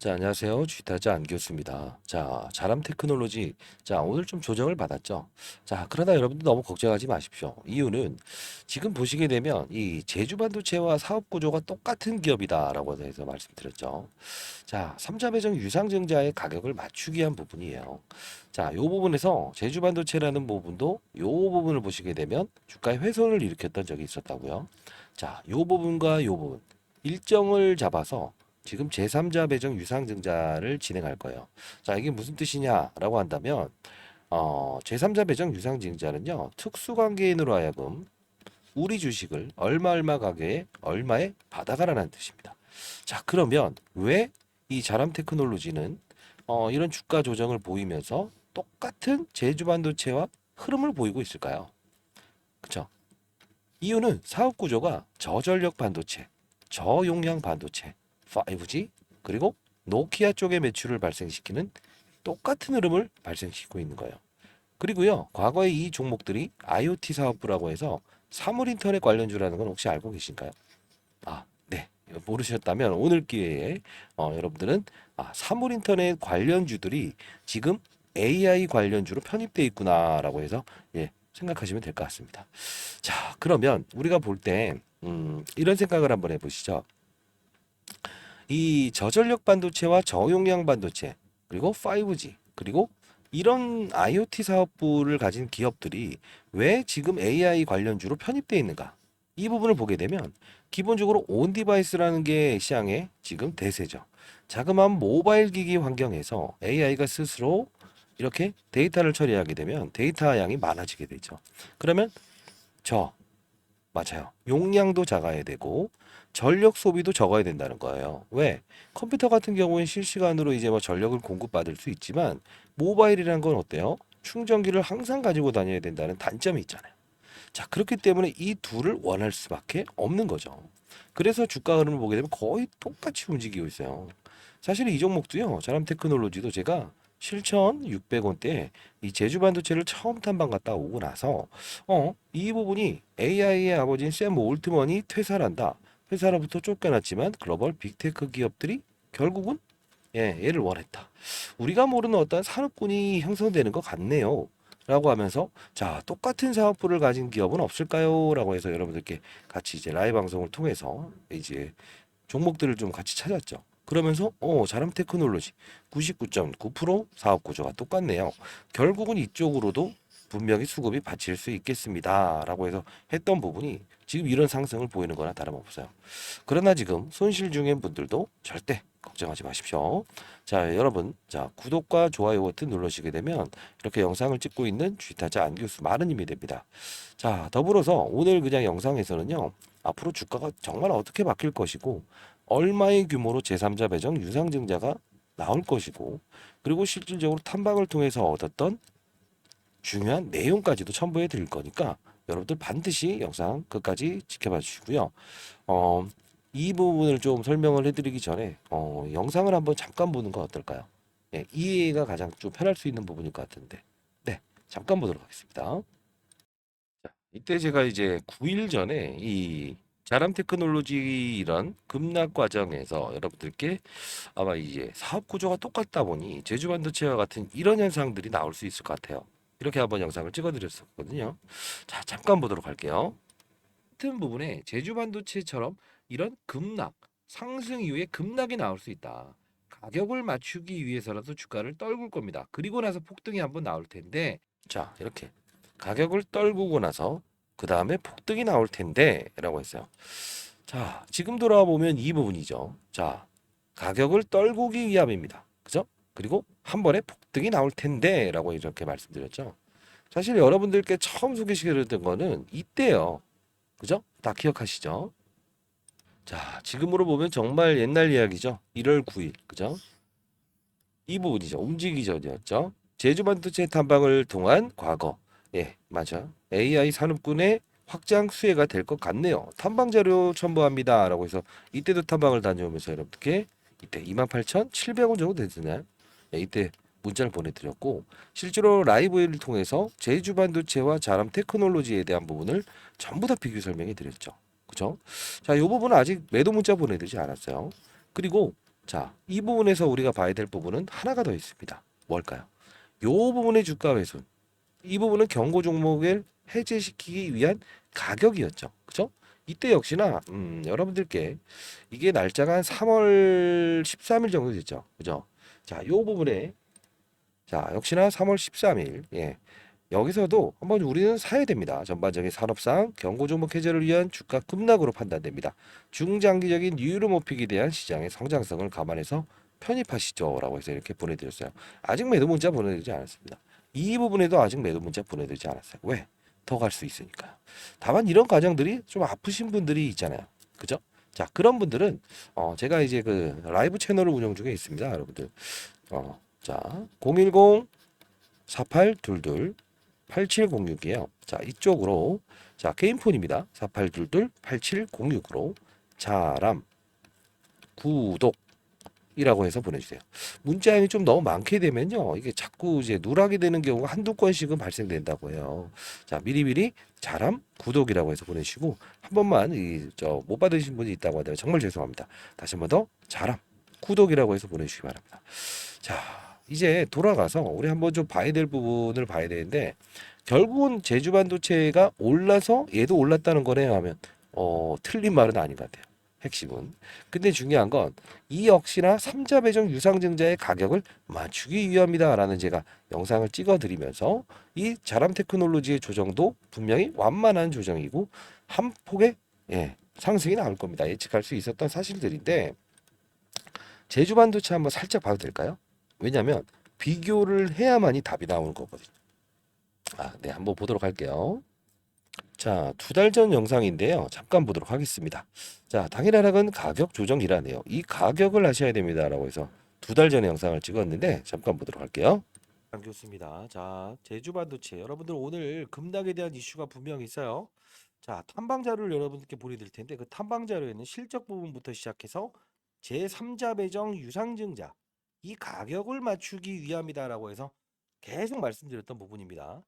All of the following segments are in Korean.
자, 안녕하세요. 주식타자 안교수입니다. 자, 자람 테크놀로지. 자, 오늘 좀 조정을 받았죠. 자, 그러나 여러분들 너무 걱정하지 마십시오. 이유는 지금 보시게 되면 이 제주 반도체와 사업 구조가 똑같은 기업이다라고 해서 말씀드렸죠. 자, 삼자 배정 유상증자의 가격을 맞추기 위한 부분이에요. 자, 요 부분에서 제주 반도체라는 부분도 요 부분을 보시게 되면 주가의 훼손을 일으켰던 적이 있었다고요. 자, 요 부분과 요 부분 일정을 잡아서 지금 제3자 배정 유상증자를 진행할 거예요. 자, 이게 무슨 뜻이냐라고 한다면 제3자 배정 유상증자는요. 특수관계인으로 하여금 우리 주식을 얼마 가격에 얼마에 받아가라는 뜻입니다. 자, 그러면 왜 이 자람 테크놀로지는 이런 주가 조정을 보이면서 똑같은 제주 반도체와 흐름을 보이고 있을까요? 그렇죠? 이유는 사업 구조가 저전력 반도체, 저용량 반도체, 5G, 그리고 노키아 쪽의 매출을 발생시키는 똑같은 흐름을 발생시키고 있는 거예요. 그리고요, 과거에 이 종목들이 IoT 사업부라고 해서 사물 인터넷 관련주라는 건 혹시 알고 계신가요? 아, 네. 모르셨다면 오늘 기회에 여러분들은 사물 인터넷 관련주들이 지금 AI 관련주로 편입돼 있구나라고 해서 생각하시면 될 것 같습니다. 자, 그러면 우리가 볼 때 이런 생각을 한번 해보시죠. 이 저전력 반도체와 저용량 반도체 그리고 5G 그리고 이런 IoT 사업부를 가진 기업들이 왜 지금 AI 관련주로 편입되어 있는가? 이 부분을 보게 되면 기본적으로 온 디바이스라는 게 시장의 지금 대세죠. 자그마한 모바일 기기 환경에서 AI가 스스로 이렇게 데이터를 처리하게 되면 데이터 양이 많아지게 되죠. 그러면 저 맞아요. 용량도 작아야 되고 전력 소비도 적어야 된다는 거예요. 왜? 컴퓨터 같은 경우에 실시간으로 이제 뭐 전력을 공급받을 수 있지만 모바일이란 건 어때요? 충전기를 항상 가지고 다녀야 된다는 단점이 있잖아요. 자, 그렇기 때문에 이 둘을 원할 수밖에 없는 거죠. 그래서 주가 흐름을 보게 되면 거의 똑같이 움직이고 있어요. 사실 이 종목도요. 자람 테크놀로지도 제가 7,600원대 이 제주 반도체를 처음 탐방 갔다 오고 나서 이 부분이 AI의 아버지인 샘 올트먼이 퇴사한다. 회사로부터 쫓겨났지만 글로벌 빅테크 기업들이 결국은 얘를 원했다. 우리가 모르는 어떤 산업군이 형성되는 것 같네요. 라고 하면서 자, 똑같은 사업부를 가진 기업은 없을까요? 라고 해서 여러분들께 같이 이제 라이브 방송을 통해서 이제 종목들을 좀 같이 찾았죠. 그러면서 자람 테크놀로지 99.9% 사업 구조가 똑같네요. 결국은 이쪽으로도 분명히 수급이 받칠 수 있겠습니다라고 해서 했던 부분이 지금 이런 상승을 보이는 거나 다름없어요. 그러나 지금 손실 중인 분들도 절대 걱정하지 마십시오. 자, 여러분, 자, 구독과 좋아요 버튼 눌러주시게 되면 이렇게 영상을 찍고 있는 주식타자 안교수 많은 힘이 됩니다. 자, 더불어서 오늘 그냥 영상에서는요. 앞으로 주가가 정말 어떻게 바뀔 것이고 얼마의 규모로 제3자 배정 유상증자가 나올 것이고 그리고 실질적으로 탐방을 통해서 얻었던 중요한 내용까지도 첨부해 드릴 거니까 여러분들 반드시 영상 끝까지 지켜봐 주시고요. 어, 이 부분을 좀 설명을 해드리기 전에 영상을 한번 잠깐 보는 건 어떨까요? 예, 이해가 가장 좀 편할 수 있는 부분일 것 같은데 네, 잠깐 보도록 하겠습니다. 자, 이때 제가 이제 9일 전에 이 자람 테크놀로지 이런 급락 과정에서 여러분들께 아마 이제 사업 구조가 똑같다 보니 제주 반도체와 같은 이런 현상들이 나올 수 있을 것 같아요. 이렇게 한번 영상을 찍어드렸었거든요. 자, 잠깐 보도록 할게요. 같은 부분에 제주 반도체처럼 이런 급락, 상승 이후에 급락이 나올 수 있다. 가격을 맞추기 위해서라도 주가를 떨굴 겁니다. 그리고 나서 폭등이 한번 나올 텐데, 자, 이렇게 가격을 떨구고 나서 그 다음에 폭등이 나올 텐데라고 했어요. 자, 지금 돌아보면 이 부분이죠. 자, 가격을 떨구기 위함입니다. 그죠? 그리고 한 번에 폭등이 나올 텐데라고 이렇게 말씀드렸죠. 사실 여러분들께 처음 소개시켜드렸던 거는 이때요. 그죠? 다 기억하시죠? 자, 지금으로 보면 정말 옛날 이야기죠. 1월 9일, 그죠? 이 부분이죠. 움직이기 전이었죠. 제주 반도체 탐방을 통한 과거. 예, 맞아. AI 산업군의 확장 수혜가 될 것 같네요. 탐방 자료 첨부합니다라고 해서 이때도 탐방을 다녀오면서 여러분께 이때 28,700원 정도 되나요? 예, 이때 문자를 보내드렸고 실제로 라이브를 통해서 제주 반도체와 자람 테크놀로지에 대한 부분을 전부 다 비교 설명해 드렸죠. 그죠? 자, 이 부분은 아직 매도 문자 보내드리지 않았어요. 그리고 자, 이 부분에서 우리가 봐야 될 부분은 하나가 더 있습니다. 뭘까요? 요 부분의 주가 훼손. 이 부분은 경고 종목을 해제시키기 위한 가격이었죠. 그죠? 이때 역시나 여러분들께 이게 날짜가 한 3월 13일 정도 됐죠. 그죠? 자, 요 부분에 자, 역시나 3월 13일. 예. 여기서도 한번 우리는 사야 됩니다. 전반적인 산업상 경고 종목 해제를 위한 주가 급락으로 판단됩니다. 중장기적인 유로모픽에 대한 시장의 성장성을 감안해서 편입하시죠라고 해서 이렇게 보내드렸어요. 아직 매도 문자 보내드리지 않았습니다. 이 부분에도 아직 매도 문자 보내드리지 않았어요. 왜? 더 갈 수 있으니까요. 다만 이런 과정들이 좀 아프신 분들이 있잖아요. 그죠? 자, 그런 분들은 제가 이제 그 라이브 채널을 운영 중에 있습니다, 여러분들. 자, 010 4822 8706이에요. 자, 이쪽으로 자, 개인폰입니다. 4822 8706으로 자람 구독이라고 해서 보내주세요. 문자량이 좀 너무 많게 되면요, 이게 자꾸 이제 누락이 되는 경우가 한두 건씩은 발생된다고 해요. 자, 미리미리 자람 구독이라고 해서 보내시고 한 번만 못 받으신 분이 있다고 하더라도 정말 죄송합니다. 다시 한 번 더 자람 구독이라고 해서 보내주시기 바랍니다. 자, 이제 돌아가서 우리 한번 좀 봐야 될 부분을 봐야 되는데 결국은 제주 반도체가 올라서 얘도 올랐다는 거네요 하면 틀린 말은 아닌 것 같아요. 핵심은. 근데 중요한 건 이 역시나 삼자 배정 유상증자의 가격을 맞추기 위함이다라는 제가 영상을 찍어 드리면서 이 자람 테크놀로지의 조정도 분명히 완만한 조정이고 한 폭의 상승이 나올 겁니다. 예측할 수 있었던 사실들인데 제주 반도체 한번 살짝 봐도 될까요? 왜냐하면 비교를 해야만이 답이 나오는 거거든요. 네, 한번 보도록 할게요. 자, 2달 전 영상인데요. 잠깐 보도록 하겠습니다. 자, 당일 하락은 가격 조정이라네요. 이 가격을 아셔야 됩니다라고 해서 2달 전에 영상을 찍었는데 잠깐 보도록 할게요. 교수입니다. 자, 제주 반도체 여러분들 오늘 급락에 대한 이슈가 분명히 있어요. 자, 탐방 자료를 여러분들께 보내드릴 텐데 그 탐방 자료에는 실적 부분부터 시작해서 제3자 배정 유상증자 이 가격을 맞추기 위함이다라고 해서 계속 말씀드렸던 부분입니다.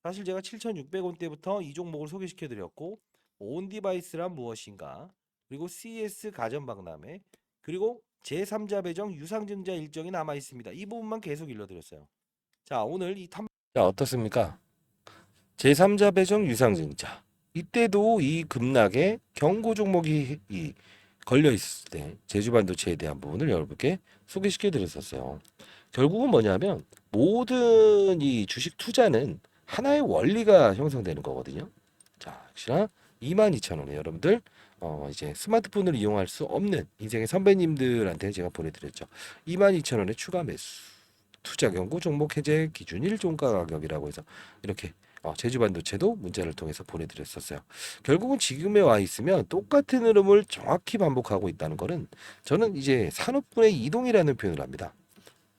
사실 제가 7,600원대부터 이 종목을 소개시켜 드렸고 온디바이스란 무엇인가 그리고 CS 가전박람회 그리고 제3자 배정 유상증자 일정이 남아 있습니다. 이 부분만 계속 일러드렸어요. 자, 오늘 자, 어떻습니까? 제3자 배정 유상증자 이때도 이 급락에 경고 종목이 걸려 있을 때 제주 반도체에 대한 부분을 여러분께 소개시켜 드렸었어요. 결국은 뭐냐면 모든 이 주식 투자는 하나의 원리가 형성되는 거거든요. 자, 역시나 22,000원에 여러분들 이제 스마트폰을 이용할 수 없는 인생의 선배님들한테 제가 보내드렸죠. 22,000원에 추가 매수 투자 경고 종목 해제 기준 1종가 가격이라고 해서 이렇게 제주 반도체도 문자를 통해서 보내드렸었어요. 결국은 지금에 와 있으면 똑같은 흐름을 정확히 반복하고 있다는 거는 저는 이제 산업군의 이동이라는 표현을 합니다.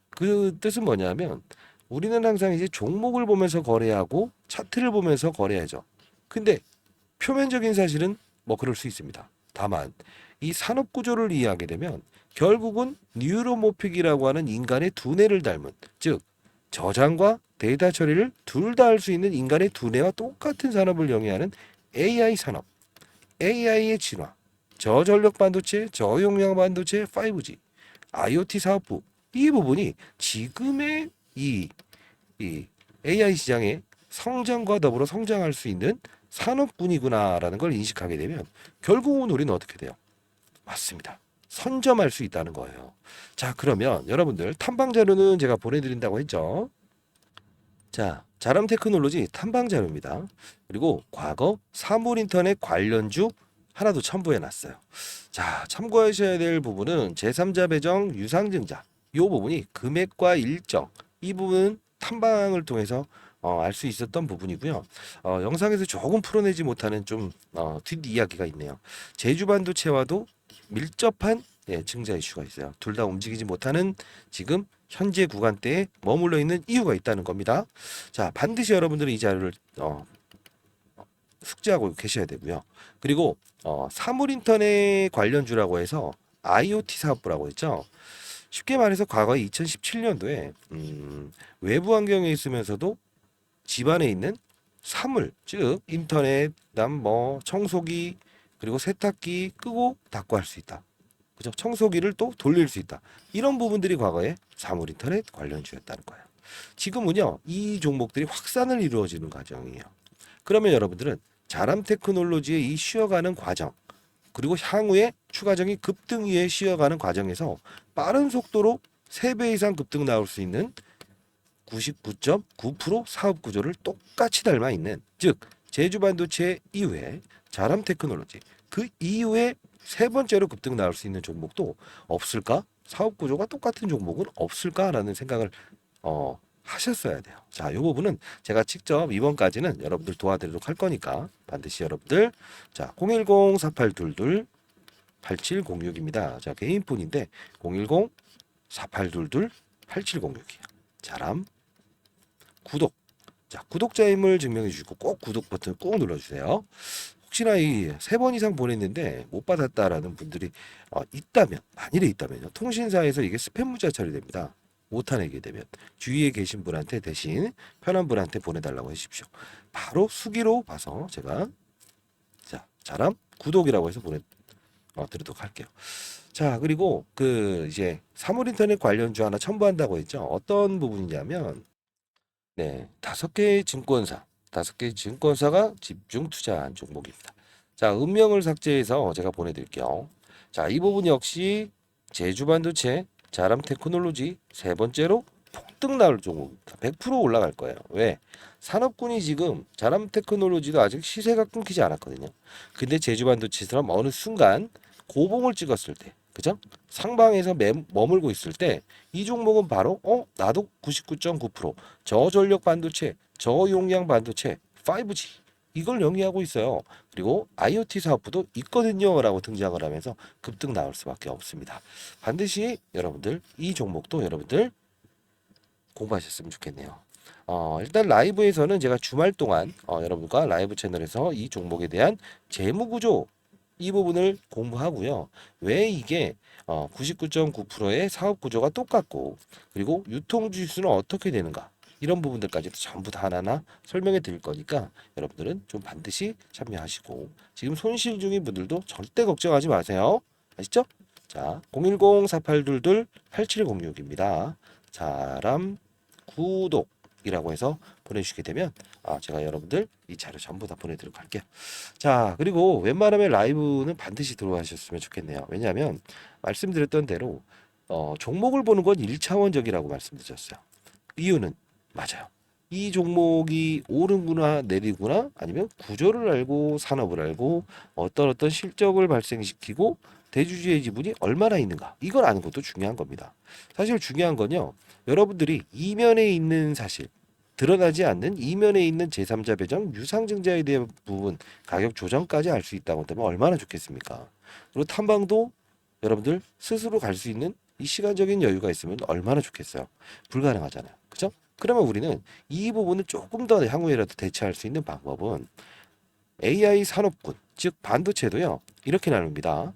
그 뜻은 뭐냐면 우리는 항상 이제 종목을 보면서 거래하고 차트를 보면서 거래하죠. 근데 표면적인 사실은 뭐 그럴 수 있습니다. 다만 이 산업 구조를 이해하게 되면 결국은 뉴로모픽이라고 하는 인간의 두뇌를 닮은 즉 저장과 데이터 처리를 둘 다 할 수 있는 인간의 두뇌와 똑같은 산업을 영위하는 AI 산업, AI의 진화, 저전력 반도체, 저용량 반도체, 5G, IoT 사업부 이 부분이 지금의 이 AI 시장의 성장과 더불어 성장할 수 있는 산업군이구나라는 걸 인식하게 되면 결국은 우리는 어떻게 돼요? 맞습니다. 선점할 수 있다는 거예요. 자, 그러면 여러분들 탐방 자료는 제가 보내드린다고 했죠. 자, 자람 테크놀로지 탐방 자료입니다. 그리고 과거 사물인터넷 관련주 하나도 첨부해 놨어요. 자, 참고하셔야 될 부분은 제3자 배정 유상증자 이 부분이 금액과 일정 이 부분은 탐방을 통해서 알 수 있었던 부분이고요. 영상에서 조금 풀어내지 못하는 좀 뒷이야기가 있네요. 제주 반도체와도 밀접한 증자 이슈가 있어요. 둘 다 움직이지 못하는 지금 현재 구간대에 머물러 있는 이유가 있다는 겁니다. 자, 반드시 여러분들은 이 자료를 숙지하고 계셔야 되고요. 그리고 사물인터넷 관련주라고 해서 IoT 사업부라고 했죠. 쉽게 말해서 과거 2017년도에 외부 환경에 있으면서도 집안에 있는 사물, 즉 인터넷, 그다음 뭐 청소기 그리고 세탁기 끄고 닫고 할 수 있다. 그죠? 청소기를 또 돌릴 수 있다. 이런 부분들이 과거에 사물인터넷 관련주였다는 거예요. 지금은요, 이 종목들이 확산을 이루어지는 과정이에요. 그러면 여러분들은 자람 테크놀로지의 이 쉬어가는 과정, 그리고 향후에 추가적인 급등위에 쉬어가는 과정에서 빠른 속도로 3배 이상 급등 나올 수 있는 99.9% 사업 구조를 똑같이 닮아 있는, 즉 제주 반도체 이후에 자람 테크놀로지, 그 이후에 세 번째로 급등 나올 수 있는 종목도 없을까? 사업 구조가 똑같은 종목은 없을까라는 생각을 하셨어야 돼요. 자, 이 부분은 제가 직접 이번까지는 여러분들 도와드리도록 할 거니까 반드시 여러분들, 자, 010-4822-8706입니다. 자, 개인폰인데 010-4822-8706이에요. 자람 구독. 자, 구독자임을 증명해 주시고 꼭 구독 버튼 꾹 눌러주세요. 혹시나 이 3번 이상 보냈는데 못 받았다라는 분들이 있다면, 만일에 있다면요, 통신사에서 이게 스팸 문자 처리됩니다. 못하내게 되면 주위에 계신 분한테 대신 편한 분한테 보내달라고 해주십시오. 바로 수기로 봐서 제가, 자, 자람 구독이라고 해서 드리도록 할게요. 자, 그리고 그 이제 사물인터넷 관련주 하나 첨부한다고 했죠. 어떤 부분이냐면, 네, 5개의 증권사, 5개의 증권사가 집중 투자한 종목입니다. 자, 음명을 삭제해서 제가 보내드릴게요. 자, 이 부분 역시 제주반도체, 자람테크놀로지, 세 번째로 폭등 나올 종목입니다. 100% 올라갈 거예요. 왜? 산업군이 지금 자람테크놀로지도 아직 시세가 끊기지 않았거든요. 근데 제주반도체처럼 어느 순간 고봉을 찍었을 때, 그죠? 상방에서 머물고 있을 때 이 종목은 바로 나도 99.9% 저전력 반도체, 저용량 반도체, 5G 이걸 영위하고 있어요. 그리고 IoT 사업부도 있거든요라고 등장을 하면서 급등 나올 수밖에 없습니다. 반드시 여러분들 이 종목도 여러분들 공부하셨으면 좋겠네요. 일단 라이브에서는 제가 주말 동안 여러분과 라이브 채널에서 이 종목에 대한 재무 구조 이 부분을 공부하고요. 왜 이게 99.9%의 사업 구조가 똑같고, 그리고 유통 주수는 어떻게 되는가, 이런 부분들까지도 전부 다 하나하나 설명해 드릴 거니까 여러분들은 좀 반드시 참여하시고, 지금 손실 중인 분들도 절대 걱정하지 마세요. 아시죠? 자, 010-4822-8706입니다. 자람 구독이라고 해서 보내주시게 되면 제가 여러분들 이 자료 전부 다 보내드리도록 할게요. 자, 그리고 웬만하면 라이브는 반드시 들어가셨으면 좋겠네요. 왜냐하면 말씀드렸던 대로 종목을 보는 건 1차원적이라고 말씀드렸어요. 이유는 맞아요. 이 종목이 오르구나 내리구나, 아니면 구조를 알고 산업을 알고 어떤 실적을 발생시키고 대주주의 지분이 얼마나 있는가, 이걸 아는 것도 중요한 겁니다. 사실 중요한 건요, 여러분들이 이면에 있는 사실, 드러나지 않는 이면에 있는 제3자 배정 유상증자에 대한 부분, 가격 조정까지 알 수 있다고 한다면 얼마나 좋겠습니까? 그리고 탐방도 여러분들 스스로 갈 수 있는 이 시간적인 여유가 있으면 얼마나 좋겠어요. 불가능하잖아요. 그죠? 그러면 우리는 이 부분을 조금 더 향후에라도 대체할 수 있는 방법은 AI 산업군, 즉 반도체도요, 이렇게 나눕니다.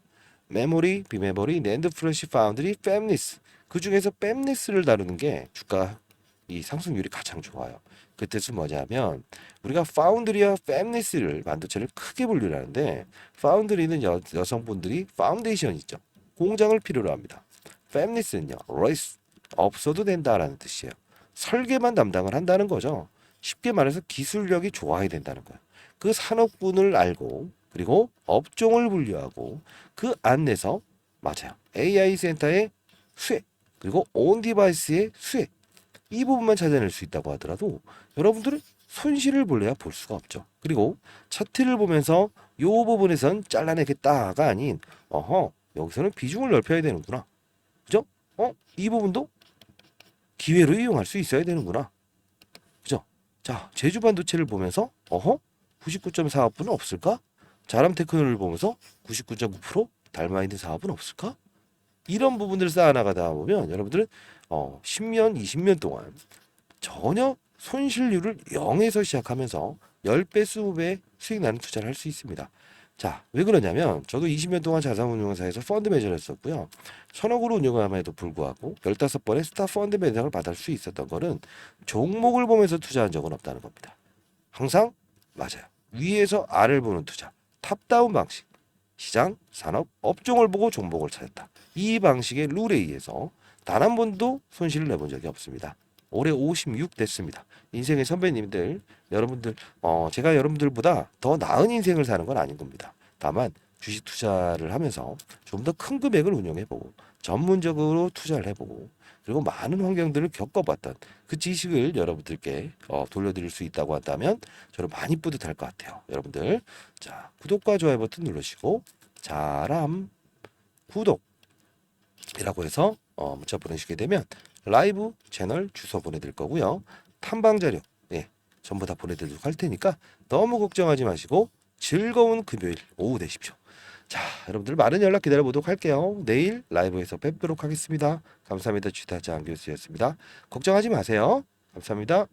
메모리, 비메모리, 낸드 플래시, 파운드리, 팹리스. 그 중에서 팹리스를 다루는 게 주가 이 상승률이 가장 좋아요. 그 뜻은 뭐냐면, 우리가 파운드리와 팹리스를 반도체를 크게 분류를 하는데, 파운드리는 여성분들이 파운데이션 있죠. 공장을 필요로 합니다. 팹리스는요, 레이스 없어도 된다라는 뜻이에요. 설계만 담당을 한다는 거죠. 쉽게 말해서 기술력이 좋아야 된다는 거예요. 그 산업군을 알고, 그리고 업종을 분류하고, 그 안에서 맞아요, AI 센터의 수혜, 그리고 온 디바이스의 수혜, 이 부분만 찾아낼 수 있다고 하더라도 여러분들은 손실을 볼래야 볼 수가 없죠. 그리고 차트를 보면서 요 부분에선 잘라내겠다가 아닌, 여기서는 비중을 넓혀야 되는구나, 그죠? 이 부분도 기회로 이용할 수 있어야 되는구나, 그죠? 자, 제주 반도체를 보면서 99.4%는 없을까? 자람 테크놀을 보면서 99.9% 닮아 있는 사업은 없을까? 이런 부분들을 쌓아나가다 보면 여러분들은 10년, 20년 동안 전혀 손실률을 0에서 시작하면서 10배, 20배 수익 나는 투자를 할 수 있습니다. 자, 왜 그러냐면 저도 20년 동안 자산운용사에서 펀드 매니저를 했었고요. 1,000억으로 운영함에도 불구하고 15번의 스타 펀드 매니저를 받을 수 있었던 거는 종목을 보면서 투자한 적은 없다는 겁니다. 항상 맞아요. 위에서 아래를 보는 투자, 탑다운 방식. 시장, 산업, 업종을 보고 종목을 찾았다. 이 방식의 룰에 의해서 단 한 번도 손실을 내본 적이 없습니다. 올해 56 됐습니다. 인생의 선배님들, 여러분들, 제가 여러분들보다 더 나은 인생을 사는 건 아닌 겁니다. 다만 주식 투자를 하면서 좀 더 큰 금액을 운용해보고 전문적으로 투자를 해보고 그리고 많은 환경들을 겪어봤던 그 지식을 여러분들께 돌려드릴 수 있다고 한다면 저는 많이 뿌듯할 것 같아요. 여러분들, 자, 구독과 좋아요 버튼 누르시고 자람 구독이라고 해서 문자 보내시게 되면 라이브 채널 주소 보내드릴 거고요. 탐방 자료, 예, 전부 다 보내드리도록 할 테니까 너무 걱정하지 마시고 즐거운 금요일 오후 되십시오. 자, 여러분들 많은 연락 기다려보도록 할게요. 내일 라이브에서 뵙도록 하겠습니다. 감사합니다. 주타장 교수였습니다. 걱정하지 마세요. 감사합니다.